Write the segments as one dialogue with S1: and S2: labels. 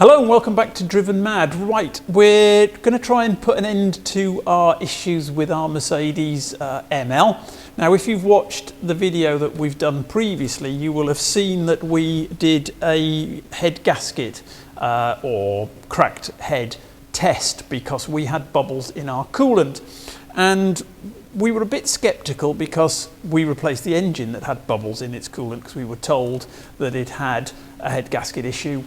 S1: Hello and welcome back to Drivenmad. Right, we're going to try and put an end to our issues with our Mercedes ML. Now, if you've watched the video that we've done previously, you will have seen that we did a head gasket or cracked head test because we had bubbles in our coolant. And we were a bit skeptical because we replaced the engine that had bubbles in its coolant because we were told that it had a head gasket issue.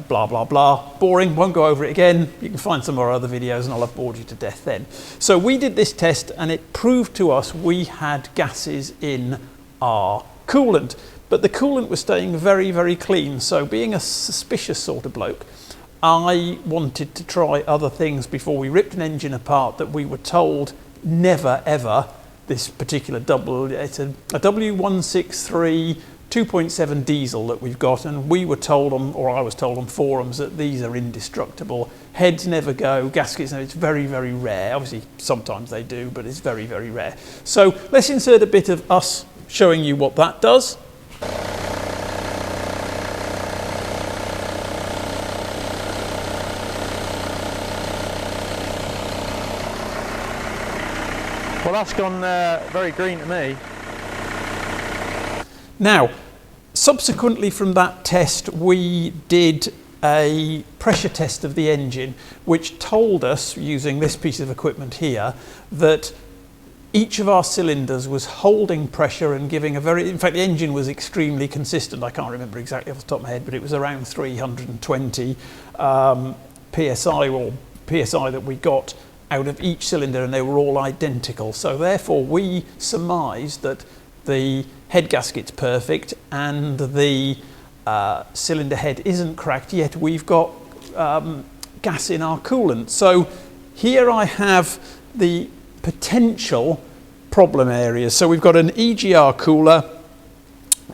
S1: Blah blah blah, boring, won't go over it again. You can find some of our other videos and I'll have bored you to death then. So we did this test and it proved to us we had gases in our coolant, but the coolant was staying very, very clean. So being a suspicious sort of bloke, I wanted to try other things before we ripped an engine apart that we were told never ever. This particular it's a W163 2.7 diesel that we've got, and we were told on, or I was told on forums, that these are indestructible. Heads never go, gaskets, it's very, very rare. Obviously, sometimes they do, but it's very, very rare. So let's insert a bit of us showing you what that does.
S2: Well, that's gone very green to me.
S1: Now, subsequently from that test, we did a pressure test of the engine, which told us, using this piece of equipment here, that each of our cylinders was holding pressure and giving a very, in fact, the engine was extremely consistent. I can't remember exactly off the top of my head, but it was around 320 PSI or PSI that we got out of each cylinder, and they were all identical. So therefore we surmised that the head gasket's perfect and the cylinder head isn't cracked, yet we've got gas in our coolant. So here I have the potential problem areas. So we've got an EGR cooler,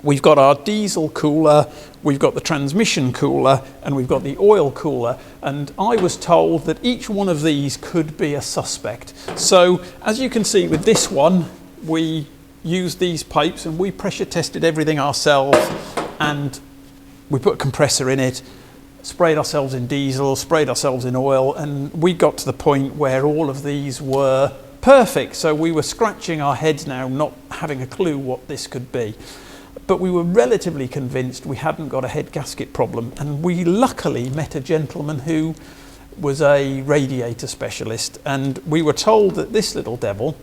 S1: we've got our diesel cooler, we've got the transmission cooler, and we've got the oil cooler. And I was told that each one of these could be a suspect. So as you can see with this one, we used these pipes and we pressure tested everything ourselves, and we put a compressor in it, sprayed ourselves in diesel, sprayed ourselves in oil, and we got to the point where all of these were perfect. So we were scratching our heads now, not having a clue what this could be. But we were relatively convinced we hadn't got a head gasket problem, and we luckily met a gentleman who was a radiator specialist, and we were told that this little devil,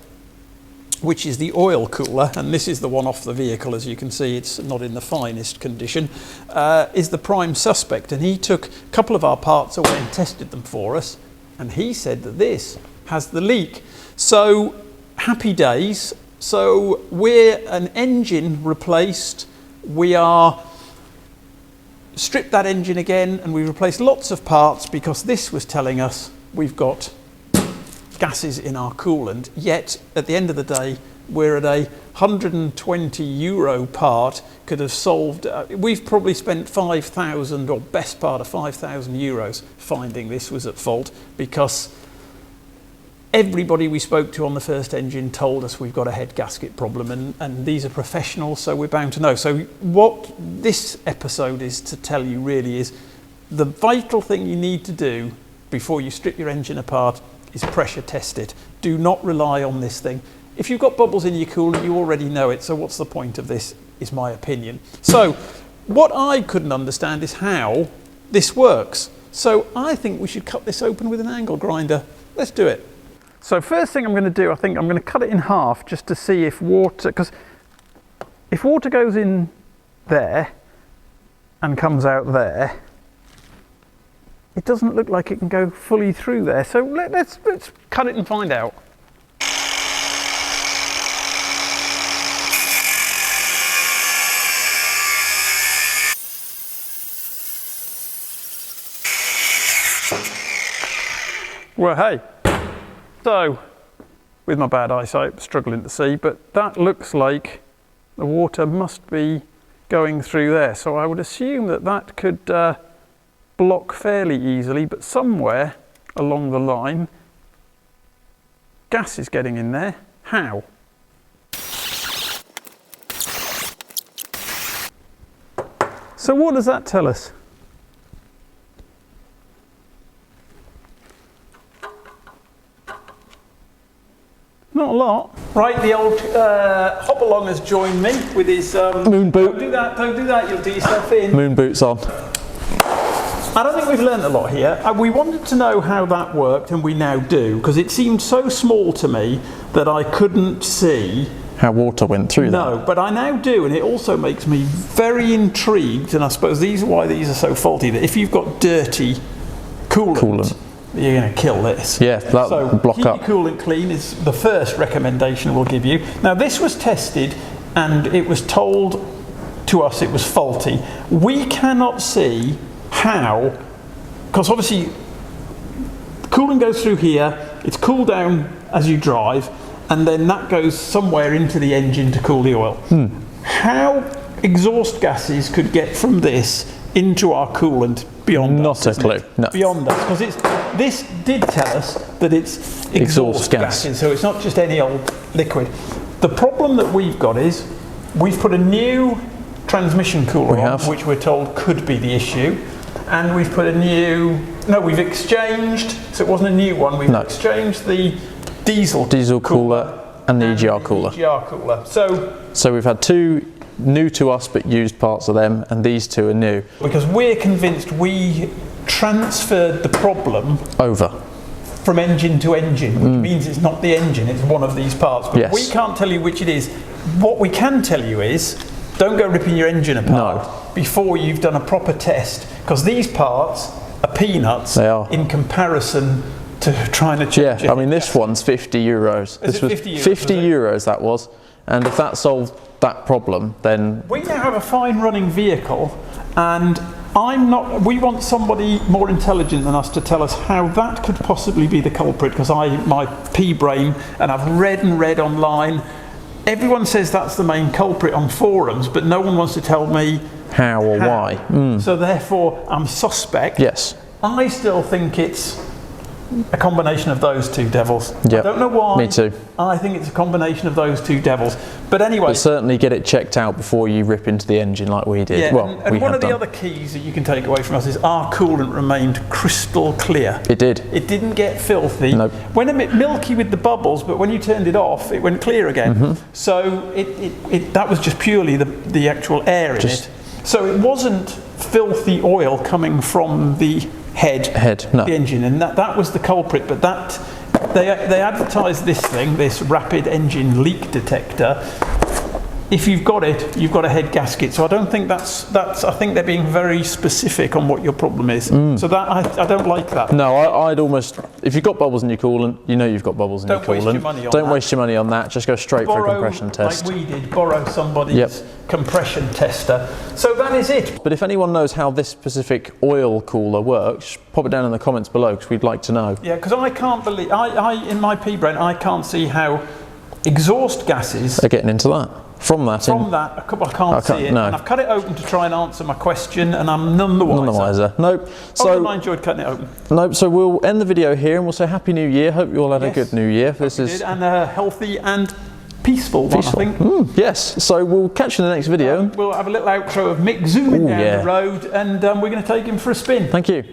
S1: which is the oil cooler, and this is the one off the vehicle, as you can see it's not in the finest condition, is the prime suspect. And he took a couple of our parts away and tested them for us, and he said that this has the leak. So happy days. So we're an engine replaced, we are stripped that engine again, and we replaced lots of parts because this was telling us we've got gases in our coolant, yet at the end of the day we're at a €120 part, could have solved, we've probably spent 5,000 or best part of 5,000 euros finding this was at fault, because everybody we spoke to on the first engine told us we've got a head gasket problem, and these are professionals, so we're bound to know. So what this episode is to tell you really is the vital thing you need to do before you strip your engine apart is pressure test it. Do not rely on this thing. If you've got bubbles in your coolant, you already know it, so what's the point of this, is my opinion. So what I couldn't understand is how this works. So I think we should cut this open with an angle grinder. Let's do it. So first thing I'm going to do, I think I'm going to cut it in half just to see if water, because if water goes in there and comes out there, it doesn't look like it can go fully through there. So let's cut it and find out. Well, hey, so with my bad eyesight, struggling to see, but that looks like the water must be going through there. So I would assume that that could block fairly easily, but somewhere along the line gas is getting in there. How? So what does that tell us? not a lot. Right, the old hop-along has joined me with his...
S2: moon boot.
S1: Don't do that, you'll do yourself in.
S2: Moon boots on.
S1: I don't think we've learned a lot here. We wanted to know how that worked, and we now do, because it seemed so small to me that I couldn't see
S2: how water went through that.
S1: No, but I now do, and it also makes me very intrigued, and I suppose these are why these are so faulty, that if you've got dirty coolant. You're going to kill this.
S2: Yeah, that'll block
S1: keep
S2: up.
S1: Your coolant clean is the first recommendation we'll give you. Now this was tested and it was told to us it was faulty. We cannot see how, because obviously coolant goes through here, it's cooled down as you drive, and then that goes somewhere into the engine to cool the oil. How exhaust gases could get from this into our coolant beyond us.
S2: Not a clue. No.
S1: Beyond us, because this did tell us that it's exhaust gases, so it's not just any old liquid. The problem that we've got is we've put a new transmission cooler on, which we're told could be the issue, and we've put a new, we've exchanged, so it wasn't a new one, we've exchanged the diesel cooler and the EGR cooler.
S2: So we've had two new to us but used parts of them, and these two are new.
S1: Because we're convinced we transferred the problem
S2: over
S1: from engine to engine, which means it's not the engine, it's one of these parts. But we can't tell you which it is. What we can tell you is, don't go ripping your engine apart before you've done a proper test, because these parts are peanuts in comparison to trying to change it.
S2: I mean, this one's 50 euros.
S1: This was
S2: 50 euros that was, and if that solved that problem, then...
S1: We now have a fine running vehicle, and we want somebody more intelligent than us to tell us how that could possibly be the culprit, because my pea brain, and I've read online, everyone says that's the main culprit on forums, but no one wants to tell me
S2: how or why.
S1: So therefore I'm suspect.
S2: Yes.
S1: I still think it's a combination of those two devils. I don't know why.
S2: Me too.
S1: I think it's a combination of those two devils. But anyway.
S2: But certainly get it checked out before you rip into the engine like we did.
S1: Yeah,
S2: well,
S1: and one of the other keys that you can take away from us is our coolant remained crystal clear.
S2: It did.
S1: It didn't get filthy.
S2: Nope.
S1: Went a bit milky with the bubbles, but when you turned it off, it went clear again. So that was just purely the actual air in it. So it wasn't filthy oil coming from the head, the engine, and that was the culprit. But that they advertised this rapid engine leak detector. If you've got it, you've got a head gasket. So I don't think that's. I think they're being very specific on what your problem is. So that I don't like that.
S2: No, I'd almost. If you've got bubbles in your coolant, you know you've got bubbles in your coolant. Don't waste your money on that. Just go straight for a compression test.
S1: Like we did, borrow somebody's compression tester. So that is it.
S2: But if anyone knows how this specific oil cooler works, pop it down in the comments below, because we'd like to know.
S1: Yeah, because I can't believe in my pea brain I can't see how exhaust gases
S2: are getting into that. From that,
S1: I can't see it.
S2: No.
S1: And I've cut it open to try and answer my question, and I'm none the wiser.
S2: None the wiser. Nope.
S1: So I enjoyed cutting it open.
S2: Nope. So we'll end the video here, and we'll say Happy New Year. Hope you all had a good New Year.
S1: And a healthy and peaceful one, I think.
S2: Yes. So we'll catch you in the next video.
S1: We'll have a little outro of Mick zooming down the road, and we're going to take him for a spin.
S2: Thank you.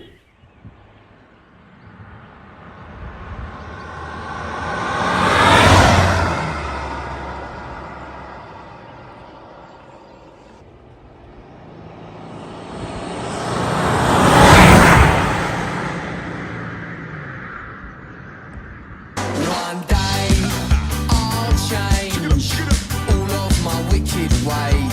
S3: One day I'll change all of my wicked ways.